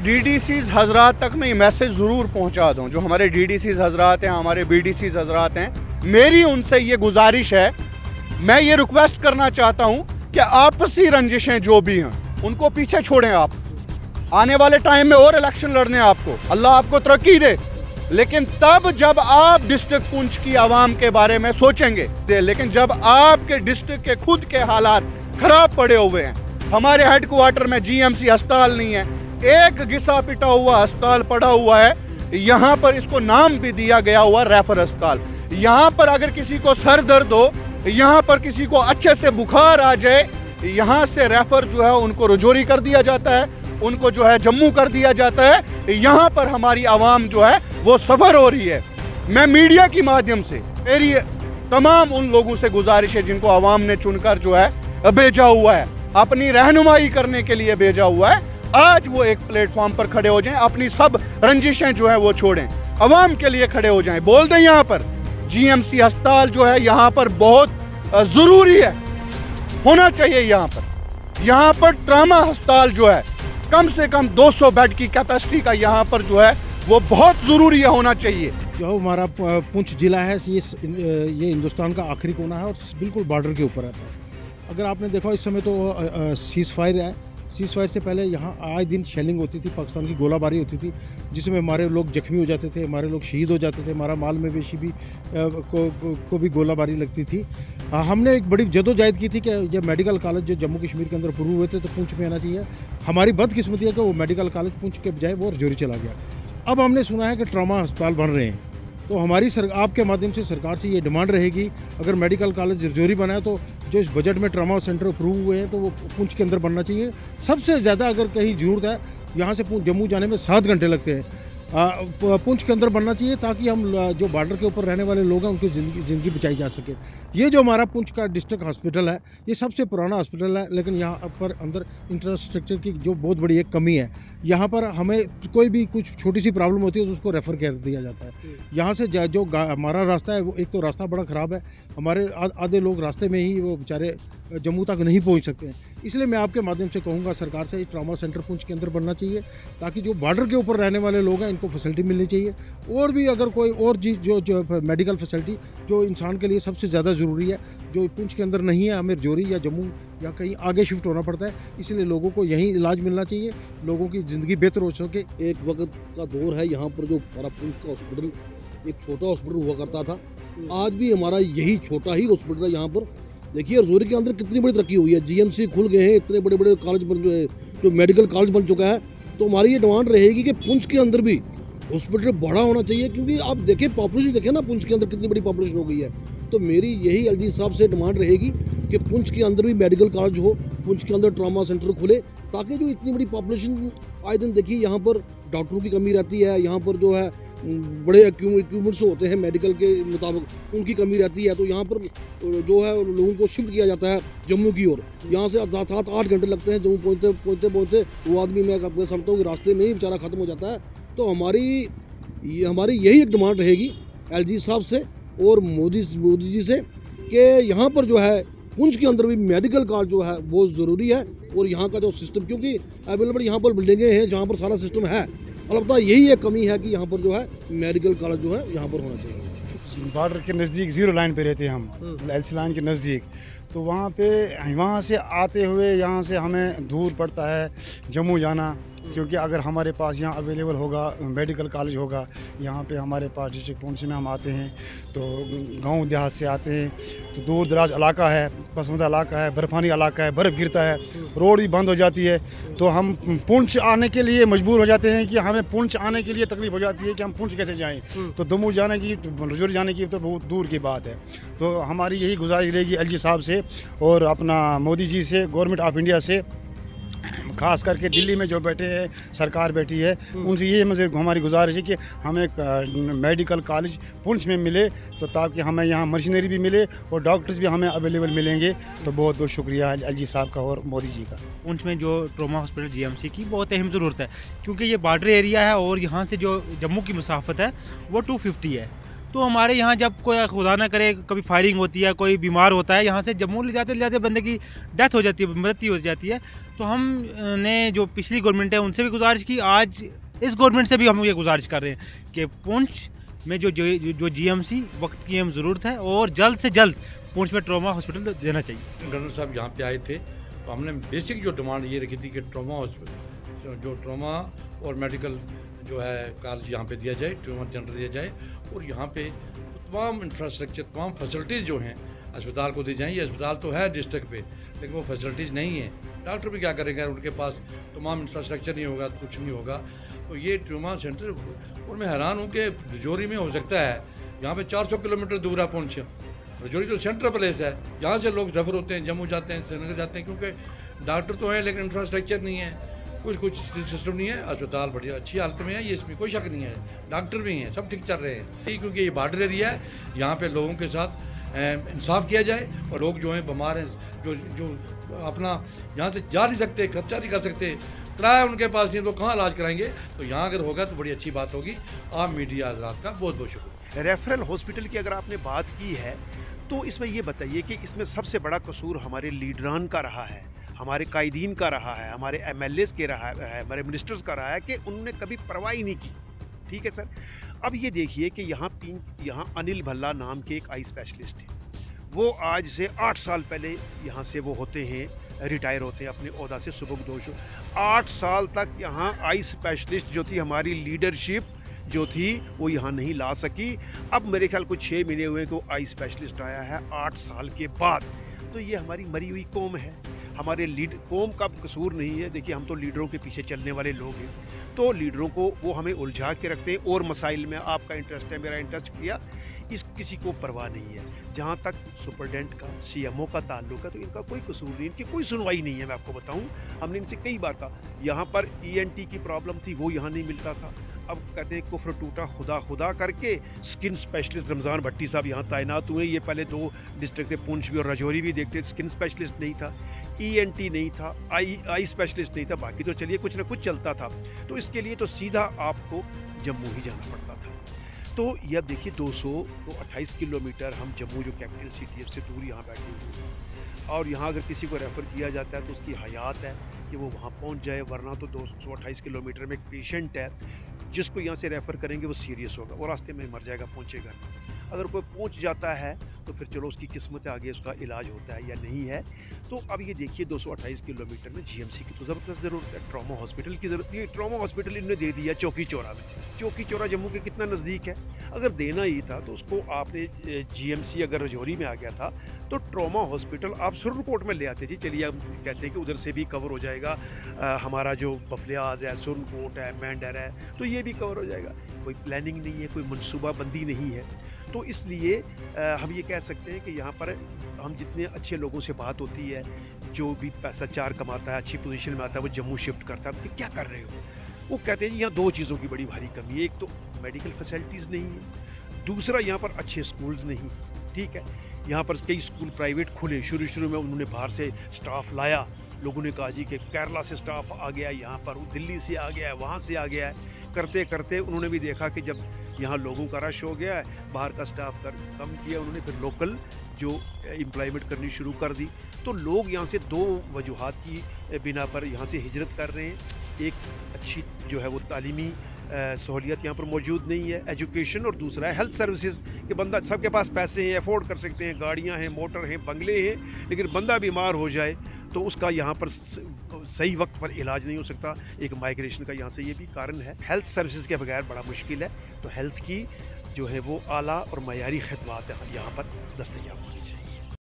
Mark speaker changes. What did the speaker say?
Speaker 1: डीडीसीज़ हजरात तक मैं ये मैसेज ज़रूर पहुंचा दूं, जो हमारे डीडीसीज़ हजरात हैं, हमारे बीडीसीज़ हजरात हैं, मेरी उनसे ये गुजारिश है, मैं ये रिक्वेस्ट करना चाहता हूं कि आपसी रंजिशें जो भी हैं उनको पीछे छोड़ें। आप आने वाले टाइम में और इलेक्शन लड़ने आपको, अल्लाह आपको तरक्की दे, लेकिन तब जब आप डिस्ट्रिक्ट पुंछ की आवाम के बारे में सोचेंगे। लेकिन जब आपके डिस्ट्रिक्ट के खुद के हालात खराब पड़े हुए हैं, हमारे हेडक्वार्टर में जीएमसी अस्पताल नहीं है, एक घिसा पिटा हुआ अस्पताल पड़ा हुआ है, यहाँ पर इसको नाम भी दिया गया हुआ रेफर अस्पताल। यहाँ पर अगर किसी को सर दर्द हो, यहाँ पर किसी को अच्छे से बुखार आ जाए, यहाँ से रेफर जो है उनको रजौरी कर दिया जाता है, उनको जो है जम्मू कर दिया जाता है। यहाँ पर हमारी आवाम जो है वो सफ़र हो रही है। मैं मीडिया के माध्यम से मेरी तमाम उन लोगों से गुजारिश है जिनको आवाम ने चुनकर जो है भेजा हुआ है, अपनी रहनुमाई करने के लिए भेजा हुआ है, आज वो एक प्लेटफॉर्म पर खड़े हो जाएं, अपनी सब रंजिशें जो है वो छोड़ें, आवाम के लिए खड़े हो जाएं। बोल दें यहाँ पर जीएमसी अस्पताल जो है यहाँ पर बहुत ज़रूरी है, होना चाहिए। यहाँ पर ट्रामा अस्पताल जो है कम से कम 200 बेड की कैपेसिटी का यहाँ पर जो है वो बहुत ज़रूरी है, होना चाहिए।
Speaker 2: जो हमारा पुंछ जिला है ये हिंदुस्तान का आखिरी कोना है और बिल्कुल बॉर्डर के ऊपर रहता है। अगर आपने देखा इस समय तो सीज़ फायर है, सीज़ फायर से पहले यहाँ आए दिन शेलिंग होती थी, पाकिस्तान की गोलाबारी होती थी, जिसमें हमारे लोग जख्मी हो जाते थे, हमारे लोग शहीद हो जाते थे, हमारा माल मवेशी भी को भी गोलाबारी लगती थी। हमने एक बड़ी जदोजहद की थी कि ये मेडिकल कॉलेज जो जम्मू कश्मीर के अंदर अप्रूव हुए थे तो पुंछ में आना चाहिए। हमारी बदकिस्मती है कि वो मेडिकल कॉलेज पुंछ के बजाय वो रजौरी चला गया। अब हमने सुना है कि ट्रॉमा अस्पताल बन रहे हैं, तो हमारी आपके माध्यम से सरकार से ये डिमांड रहेगी, अगर मेडिकल कॉलेज रजौरी बना है तो जो इस बजट में ट्रॉमा सेंटर अप्रूव हुए हैं तो वो पुंछ के अंदर बनना चाहिए। सबसे ज़्यादा अगर कहीं ज़रूरत है, यहाँ से जम्मू जाने में 7 घंटे लगते हैं, पुंछ के अंदर बनना चाहिए ताकि हम जो बॉर्डर के ऊपर रहने वाले लोग हैं उनकी ज़िंदगी बचाई जा सके। ये जो हमारा पुंछ का डिस्ट्रिक्ट हॉस्पिटल है ये सबसे पुराना हॉस्पिटल है, लेकिन यहाँ पर अंदर इंफ्रास्ट्रक्चर की जो बहुत बड़ी एक कमी है। यहाँ पर हमें कोई भी कुछ छोटी सी प्रॉब्लम होती है तो उसको रेफ़र कर दिया जाता है। यहाँ से जो हमारा रास्ता है वो एक तो रास्ता बड़ा ख़राब है, हमारे आधे लोग रास्ते में ही वो बेचारे जम्मू तक नहीं पहुँच सकते हैं। इसलिए मैं आपके माध्यम से कहूँगा सरकार से ट्रॉमा सेंटर पुंछ के अंदर बनना चाहिए ताकि जो बॉर्डर के ऊपर रहने वाले लोग हैं इनको फैसिलिटी मिलनी चाहिए। और भी अगर कोई और चीज़ जो मेडिकल फैसिलिटी जो इंसान के लिए सबसे ज़्यादा ज़रूरी है, जो पुंछ के अंदर नहीं है, हमें रजौरी या जम्मू या कहीं आगे शिफ्ट होना पड़ता है, इसलिए लोगों को यहीं इलाज मिलना चाहिए, लोगों की ज़िंदगी बेहतर हो सके।
Speaker 3: एक वक्त का दौर है यहाँ पर जो हमारा पुंछ का हॉस्पिटल एक छोटा हॉस्पिटल हुआ करता था, आज भी हमारा यही छोटा ही हॉस्पिटल है। यहाँ पर देखिए रजौरी के अंदर कितनी बड़ी तरक्की हुई है, जीएमसी खुल गए हैं, इतने बड़े बड़े कॉलेज बन जो मेडिकल कॉलेज बन चुका है। तो हमारी ये डिमांड रहेगी कि पुंछ के अंदर भी हॉस्पिटल बड़ा होना चाहिए, क्योंकि आप देखें पॉपुलेशन देखें ना पुंछ के अंदर कितनी बड़ी पॉपुलेशन हो गई है। तो मेरी यही एलजी साहब से डिमांड रहेगी कि पुंछ के अंदर भी मेडिकल कॉलेज हो, पुंछ के अंदर ट्रॉमा सेंटर खुले, ताकि जो इतनी बड़ी पॉपुलेशन आए दिन देखिए यहाँ पर डॉक्टरों की कमी रहती है, यहाँ पर जो है बड़े इक्विपमेंट्स होते हैं मेडिकल के मुताबिक उनकी कमी रहती है। तो यहाँ पर जो है लोगों को शिफ्ट किया जाता है जम्मू की ओर, यहाँ से 7-8 घंटे लगते हैं जम्मू पहुँचते वो आदमी मैं समझता हूँ कि रास्ते में ही बेचारा ख़त्म हो जाता है। तो हमारी यही एक डिमांड रहेगी एलजी साहब से और मोदी जी से कि यहाँ पर जो है पुंछ के अंदर भी मेडिकल कॉलेज जो है बहुत ज़रूरी है। और यहाँ का जो सिस्टम, क्योंकि अवेलेबल यहाँ पर बिल्डिंगें हैं जहाँ पर सारा सिस्टम है, अलबत्ता यही एक कमी है कि यहाँ पर जो है मेडिकल कॉलेज जो है यहाँ पर होना चाहिए।
Speaker 4: बॉर्डर के नज़दीक 0 लाइन पे रहते हैं हम, एलसी लाइन के नज़दीक, तो वहाँ से आते हुए यहाँ से हमें दूर पड़ता है जम्मू जाना, क्योंकि अगर हमारे पास यहाँ अवेलेबल होगा मेडिकल कॉलेज होगा, यहाँ पे हमारे पास डिस्ट्रिक्ट पुंछ में हम आते हैं तो गांव देहात से आते हैं, तो दूर दराज इलाका है, पसंदीदा इलाका है, बर्फ़ानी इलाका है, बर्फ़ गिरता है, रोड भी बंद हो जाती है, तो हम पुंछ आने के लिए मजबूर हो जाते हैं कि हमें पुंछ आने के लिए तकलीफ हो जाती है कि हम पुंछ कैसे जाएँ। तो जम्मू जाने की, रजौरी जाने की तो बहुत दूर की बात है। तो हमारी यही गुजारिश रहेगी एलजी साहब से और अपना मोदी जी से, गवर्नमेंट ऑफ इंडिया से, खास करके दिल्ली में जो बैठे हैं सरकार बैठी है, उनसे ये हमारी गुजारिश है कि हमें मेडिकल कॉलेज पुंछ में मिले, तो ताकि हमें यहाँ मशीनरी भी मिले और डॉक्टर्स भी हमें अवेलेबल मिलेंगे। तो बहुत बहुत शुक्रिया एलजी साहब का और मोदी जी का।
Speaker 5: पुंछ में जो ट्रॉमा हॉस्पिटल जीएमसी की बहुत अहम ज़रूरत है, क्योंकि ये बॉर्डर एरिया है और यहाँ से जो जम्मू की मुसाफत है वो 250 है। तो हमारे यहाँ जब कोई खुदा ना करे कभी फायरिंग होती है, कोई बीमार होता है, यहाँ से जम्मू ले जाते बंदे की डेथ हो जाती है, मृत्यु हो जाती है। तो हमने जो पिछली गवर्नमेंट है उनसे भी गुजारिश की, आज इस गवर्नमेंट से भी हम ये गुजारिश कर रहे हैं कि पुंछ में जो GMC वक्त की हम ज़रूरत है और जल्द से जल्द पुंछ में ट्रॉमा हॉस्पिटल देना चाहिए।
Speaker 6: गवर्नर साहब यहाँ पे आए थे तो हमने बेसिक जो डिमांड ये रखी थी कि ट्रॉमा हॉस्पिटल, जो ट्रॉमा और मेडिकल जो है कॉलेज यहाँ पे दिया जाए, ट्रॉमा सेंटर दिया जाए और यहाँ पे तमाम इंफ्रास्ट्रक्चर, तमाम फैसिलिटीज़ जो हैं अस्पताल को दी जाएँ। ये अस्पताल तो है डिस्ट्रिक्ट पे, लेकिन वो फैसिलिटीज़ नहीं है। डॉक्टर भी क्या करेंगे, उनके पास तमाम इंफ्रास्ट्रक्चर नहीं होगा, कुछ नहीं होगा। तो ये ट्रॉमा सेंटर, और मैं हैरान हूँ कि रजौरी में हो सकता है, यहाँ पे 400 किलोमीटर दूर है पुंछ। रजौरी तो सेंट्रल प्लेस है, यहाँ से लोग रेफर होते हैं, जम्मू जाते हैं, श्रीनगर जाते हैं, क्योंकि डॉक्टर तो हैं लेकिन इंफ्रास्ट्रक्चर नहीं है, कुछ सिस्टम नहीं है। अस्पताल बढ़िया अच्छी हालत में है, ये इसमें कोई शक नहीं है, डॉक्टर भी हैं, सब ठीक चल रहे हैं। क्योंकि ये बॉर्डर एरिया है, यहाँ पे लोगों के साथ इंसाफ किया जाए और लोग जो हैं बीमार हैं, जो अपना यहाँ से जा नहीं सकते, खर्चा नहीं कर सकते, किराया उनके पास नहीं, तो कहाँ इलाज कराएंगे। तो यहाँ अगर होगा तो बड़ी अच्छी बात होगी। आप मीडिया हज़रात का बहुत बहुत शुक्रिया।
Speaker 7: रेफरल हॉस्पिटल की अगर आपने बात की है तो इसमें ये बताइए कि इसमें सबसे बड़ा कसूर हमारे लीडरान का रहा है, हमारे कायदीन का रहा है, हमारे MLAs के रहा है, हमारे मिनिस्टर्स का रहा है कि उन्होंने कभी परवाह ही नहीं की। ठीक है सर। अब ये देखिए कि यहाँ अनिल भल्ला नाम के एक आई स्पेशलिस्ट है, वो आज से 8 साल पहले यहाँ से वो होते हैं, रिटायर होते हैं अपने ओहदा से सुबुकदोश। 8 साल तक यहाँ आई स्पेशलिस्ट जो थी, हमारी लीडरशिप जो थी, वो यहाँ नहीं ला सकी। अब मेरे ख्याल को 6 महीने हुए कि आई स्पेशलिस्ट आया है 8 साल के बाद। तो ये हमारी मरी हुई कौम है, हमारे कौम का कसूर नहीं है। देखिए हम तो लीडरों के पीछे चलने वाले लोग हैं, तो लीडरों को वो हमें उलझा के रखते हैं और मसाइल में आपका इंटरेस्ट है, मेरा इंटरेस्ट किया, किसी को परवाह नहीं है। जहाँ तक सुपरडेंट का, CMO का ताल्लुक है, तो इनका कोई कसूर नहीं, इनकी कोई सुनवाई नहीं है। मैं आपको बताऊं, हमने इनसे कई बार कहा, यहाँ पर ENT की प्रॉब्लम थी, वो यहाँ नहीं मिलता था। अब कहते हैं कुफ्र टूटा खुदा करके स्किन स्पेशलिस्ट रमज़ान भट्टी साहब यहाँ तैनात हुए। ये पहले 2 डिस्ट्रिक्ट थे, पुंछ भी और रजौरी भी, देखते स्किन स्पेशलिस्ट नहीं था, ENT नहीं था, आई स्पेशलिस्ट नहीं था, बाकी तो चलिए कुछ ना कुछ चलता था। तो इसके लिए तो सीधा आपको जम्मू ही जाना पड़ता था। तो ये अब देखिए 228 किलोमीटर हम जम्मू जो कैपिटल सिटी है उससे दूर यहाँ बैठे हुए हैं, और यहाँ अगर किसी को रेफ़र किया जाता है तो उसकी हयात है कि वो वहाँ पहुँच जाए, वरना तो 228 किलोमीटर में एक पेशेंट है जिसको यहाँ से रेफ़र करेंगे वो सीरियस होगा, वो रास्ते में मर जाएगा, पहुँचेगा नहीं। अगर कोई पहुँच जाता है तो फिर चलो उसकी किस्मत है, आगे उसका इलाज होता है या नहीं है। तो अब ये देखिए 228 किलोमीटर में GMC की तो ज़बरदस्त ज़रूरत है, ट्रॉमा हॉस्पिटल की ज़रूरत है। ट्रॉमा हॉस्पिटल इन्होंने दे दिया चौकी चौरा में। चौकी चौरा जम्मू के कितना नज़दीक है, अगर देना ही था तो उसको आपने GMC अगर रजौरी में आ गया था तो ट्रॉमा हॉस्पिटल आप सुरनकोट में ले आते जी। चलिए हम कहते हैं कि उधर से भी कवर हो जाएगा, हमारा जो बफलियाज है, सुरनकोट है, मैंडर है, तो ये भी कवर हो जाएगा। कोई प्लानिंग नहीं है, कोई मनसूबाबंदी नहीं है। तो इसलिए हम ये कह सकते हैं कि यहाँ पर हम जितने अच्छे लोगों से बात होती है, जो भी पैसा 4 कमाता है, अच्छी पोजीशन में आता है, वो जम्मू शिफ्ट करता है, तो क्या कर रहे हो? वो कहते हैं जी यहाँ 2 चीज़ों की बड़ी भारी कमी है। एक तो मेडिकल फैसिलिटीज़ नहीं है, दूसरा यहाँ पर अच्छे स्कूल्स नहीं। ठीक है, यहाँ पर कई स्कूल प्राइवेट खुले, शुरू में उन्होंने बाहर से स्टाफ लाया, लोगों ने कहा जी कि केरला से स्टाफ आ गया, यहाँ पर दिल्ली से आ गया है, वहाँ से आ गया है। करते करते उन्होंने भी देखा कि जब यहाँ लोगों का रश हो गया है, बाहर का स्टाफ कम किया उन्होंने, फिर लोकल जो एम्प्लॉयमेंट करनी शुरू कर दी। तो लोग यहाँ से 2 वजूहात की बिना पर यहाँ से हिजरत कर रहे हैं। एक अच्छी जो है वो तालीमी सहूलियत यहाँ पर मौजूद नहीं है, एजुकेशन, और दूसरा है हेल्थ सर्विसेज कि बंदा, सबके पास पैसे हैं, अफोर्ड कर सकते हैं, गाड़ियाँ हैं, मोटर हैं, बंगले हैं, लेकिन बंदा बीमार हो जाए तो उसका यहाँ पर सही वक्त पर इलाज नहीं हो सकता। एक माइग्रेशन का यहाँ से ये भी कारण है। हेल्थ सर्विसेज के बगैर बड़ा मुश्किल है, तो हेल्थ की जो है वो आला और मयारी खदमात यहाँ पर दस्तयाब होनी चाहिए।